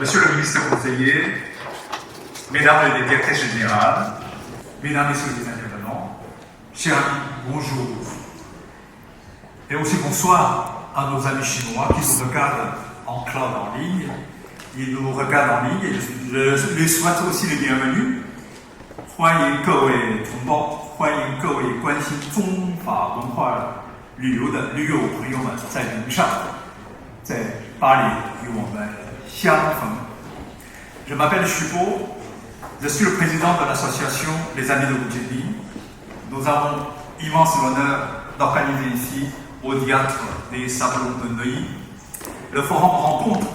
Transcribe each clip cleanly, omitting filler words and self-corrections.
Monsieur le ministre conseiller, Mesdames les directrices générales, Mesdames et Messieurs les intervenants, chers amis, bonjour. Et aussi bonsoir à nos amis chinois qui nous regardent en cloud en ligne. Ils nous regardent en ligne et je les souhaite aussi le bienvenu. 欢迎各位同胞，欢迎各位关心中法文化旅游的驴友朋友们在云上，在巴黎与我们相逢。Je m'appelle Chupo, je suis le président de l'association Les Amis de Woudjeni. Nous avons immense l'honneur d'organiser ici, au théâtre des Sablons de Neuilly, le forum rencontre,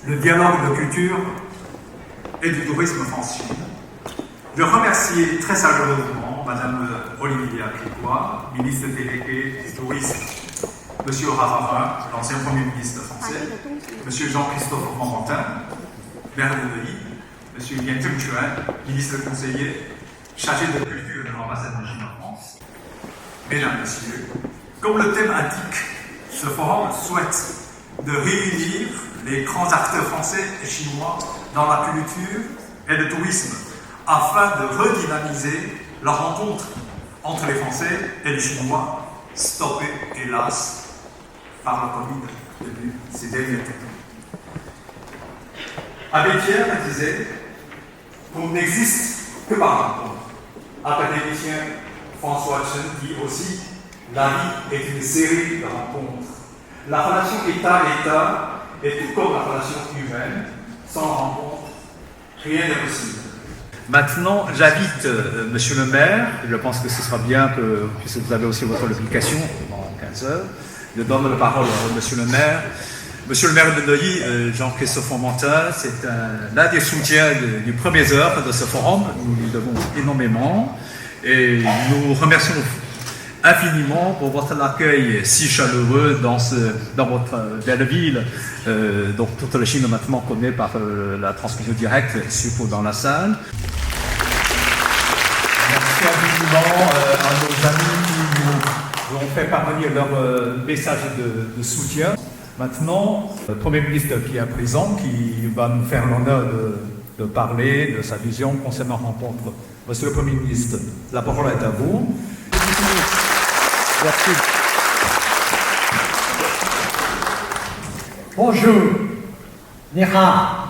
le dialogue de culture et du tourisme France-Chine. Je remercie très chaleureusement Madame Olivia Cricois, ministre déléguée du tourisme, Monsieur Ravarin, l'ancien Premier ministre français, Monsieur Jean-Christophe Fromentin, maire de Neuilly, Monsieur Yan Zhengquan, ministre conseiller, chargé de culture de l'ambassade de Chine en France. Mesdames, Messieurs, comme le thème indique, ce forum souhaite de réunir les grands acteurs français et chinois dans la culture et le tourisme afin de redynamiser la rencontre entre les Français et les Chinois, stoppée, hélas, par la Covid depuis ces derniers temps. Abbé Pierre disait qu'on n'existe que par rencontre. Académicien François Chen dit aussi la vie est une série de rencontres. La relation État-État est tout comme la relation humaine. Sans rencontre, rien n'est possible. Maintenant, j'invite Monsieur le maire, je pense que ce sera bien que, puisque vous avez aussi votre publication pendant 15 heures, je donne la parole à Monsieur le maire. Monsieur le maire de Neuilly, Jean-Christophe Fromentin, c'est l'un des soutiens du premier heure de ce forum. Nous lui devons énormément et nous remercions infiniment pour votre accueil si chaleureux dans votre belle ville. Donc toute la Chine maintenant connaît par la transmission directe, suppos dans la salle. Merci infiniment à nos amis qui nous ont fait parvenir leur message de soutien. Maintenant, le Premier ministre qui est présent, qui va nous faire l'honneur de parler de sa vision concernant la rencontre. Monsieur le Premier ministre, la parole est à vous. Merci. Bonjour, Nira.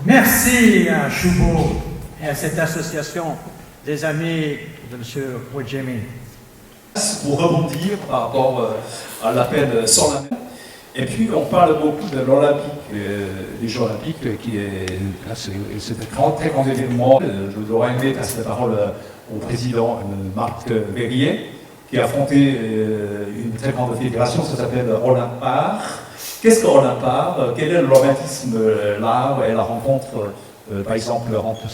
Merci à Chupo et à cette association des amis de M. Woudjeni. Pour rebondir par rapport à l'appel sans la mer. Et puis on parle beaucoup de l'Olympique, des Jeux Olympiques, qui est un très grand événement. Je voudrais aimé passer la parole au président Marc Verrier, qui a fondé une très grande fédération, ça s'appelle Olympar. Qu'est-ce qu'Olympar? Quel est le romantisme là et la rencontre, par exemple, entre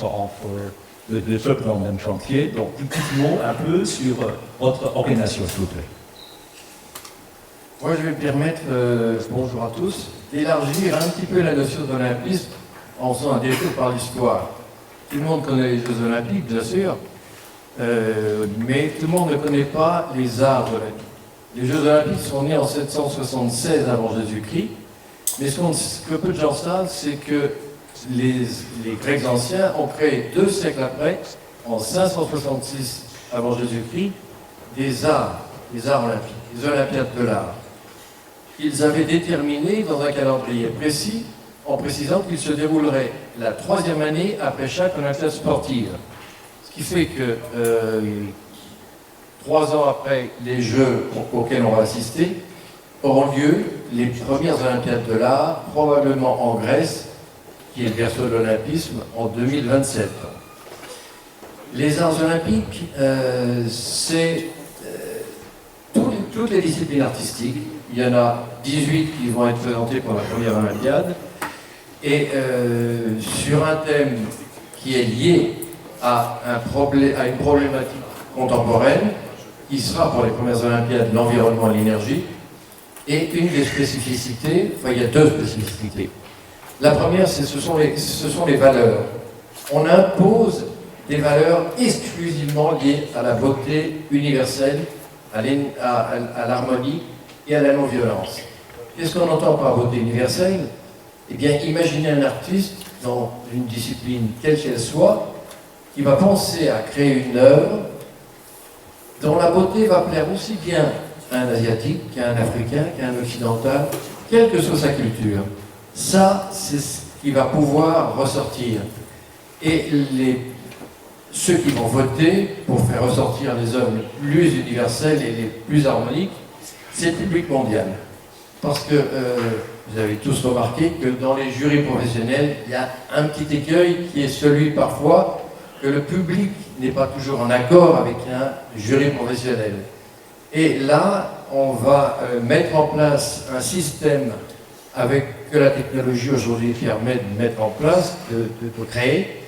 de ceux dans le même chantier? Donc, dites-nous un peu sur votre organisation, s'il vous plaît. Moi, je vais me permettre, bonjour à tous, d'élargir un petit peu la notion d'olympisme en faisant un détour par l'histoire. Tout le monde connaît les Jeux Olympiques, bien sûr, mais tout le monde ne connaît pas les arts olympiques. Les Jeux Olympiques sont nés en 776 avant Jésus-Christ, mais ce que peu de gens savent, c'est que les Grecs anciens ont créé 2 siècles après, en 566 avant Jésus-Christ, les arts olympiques, les Olympiades de l'art. Ils avaient déterminé dans un calendrier précis, en précisant qu'ils se dérouleraient la 3e année après chaque Olympiade sportive. Ce qui fait que 3 ans après les Jeux auxquels on va assister, auront lieu les premières Olympiades de l'art, probablement en Grèce, qui est le berceau de l'olympisme, en 2027. Les arts olympiques, c'est toutes les disciplines artistiques. Il y en a 18 qui vont être présentées pour la première Olympiade. Et sur un thème qui est lié à une problématique contemporaine, qui sera pour les premières Olympiades l'environnement et l'énergie. Et une des spécificités, enfin il y a 2 spécificités. La première, ce sont les valeurs. On impose des valeurs exclusivement liées à la beauté universelle, à l'harmonie et à la non-violence. Qu'est-ce qu'on entend par beauté universelle? Eh bien, imaginez un artiste dans une discipline quelle qu'elle soit, qui va penser à créer une œuvre dont la beauté va plaire aussi bien à un Asiatique qu'à un Africain, qu'à un Occidental, quelle que soit sa culture. Ça, c'est ce qui va pouvoir ressortir. Et ceux qui vont voter pour faire ressortir les œuvres les plus universelles et les plus harmoniques, c'est le public mondial. Parce que vous avez tous remarqué que dans les jurys professionnels, il y a un petit écueil qui est celui parfois que le public n'est pas toujours en accord avec un jury professionnel. Et là, on va mettre en place un système que la technologie aujourd'hui permet de mettre en place, de créer,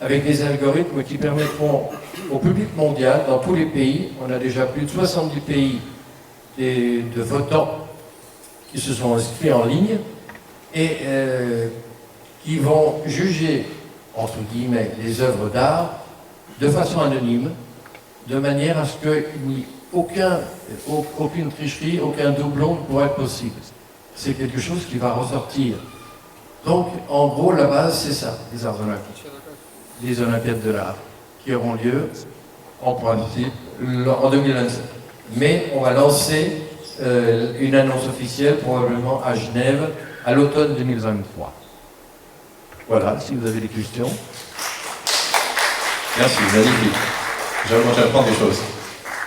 avec des algorithmes qui permettront au public mondial, dans tous les pays, on a déjà plus de 70 pays de votants qui se sont inscrits en ligne et qui vont juger, entre guillemets, les œuvres d'art de façon anonyme, de manière à ce qu'il n'y ait aucune tricherie, aucun doublon ne pourra être possible. C'est quelque chose qui va ressortir. Donc, en gros, la base, c'est ça, les arts olympiques. Les Olympiades de l'art, qui auront lieu, en principe, en 2027. Mais on va lancer une annonce officielle, probablement à Genève, à l'automne 2023. Voilà, si vous avez des questions. Merci, magnifique. J'apprends des choses.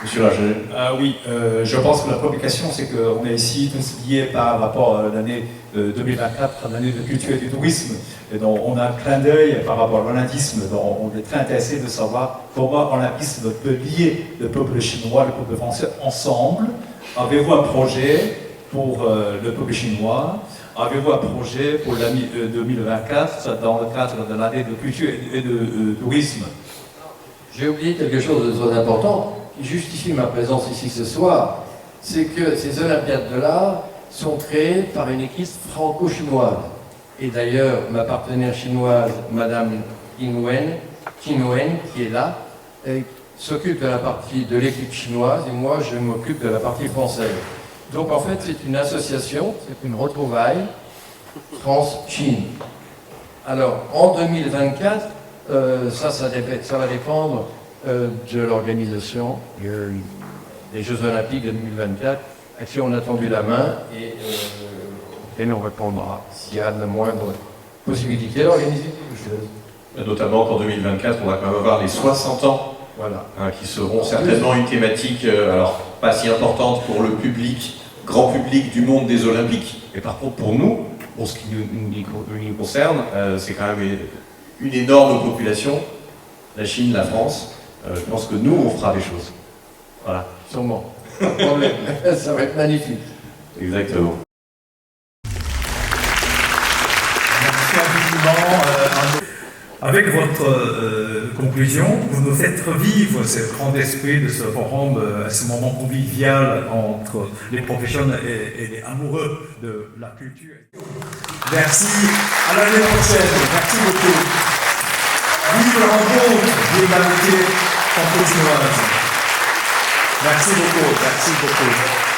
Monsieur Lager. Oui, je pense que la complication, c'est qu'on est ici tous liés par rapport à l'année 2024, l'année de culture et du tourisme. Et donc, on a un clin d'œil par rapport à l'olympisme. Donc, on est très intéressé de savoir comment l'olympisme peut lier le peuple chinois et le peuple français ensemble. Avez-vous un projet pour le peuple chinois? Avez-vous un projet pour l'année 2024 dans le cadre de l'année de culture et de tourisme? J'ai oublié quelque chose de très important qui justifie ma présence ici ce soir, c'est que ces Olympiades de l'art sont créées par une équipe franco-chinoise. Et d'ailleurs, ma partenaire chinoise, Madame Qin Wen, qui est là, s'occupe de la partie de l'équipe chinoise et moi, je m'occupe de la partie française. Donc en fait, c'est une association, c'est une retrouvaille France-Chine. Alors, en 2024, ça va dépendre de l'organisation des Jeux Olympiques de 2024, à qui on a tendu la main et nous répondra s'il y a la moindre possibilité d'organiser quelque chose. Notamment qu'en 2024, on va quand même avoir les 60 ans, Voilà. qui seront certainement une thématique, alors pas si importante pour le public, grand public du monde des Olympiques, mais par contre pour nous, pour ce qui nous concerne, c'est quand même une énorme population, la Chine, la France. Je pense que nous, on fera des choses. Voilà. Sûrement. Pas de problème. Ça va être magnifique. Exactement. Merci infiniment. Avec votre conclusion, vous nous faites revivre ce grand esprit de ce forum, ce moment convivial entre les professionnels et les amoureux de la culture. Merci. À l'année prochaine. Merci beaucoup. Vive la rencontre de l'humanité franco-chinoise. Merci beaucoup. Merci beaucoup.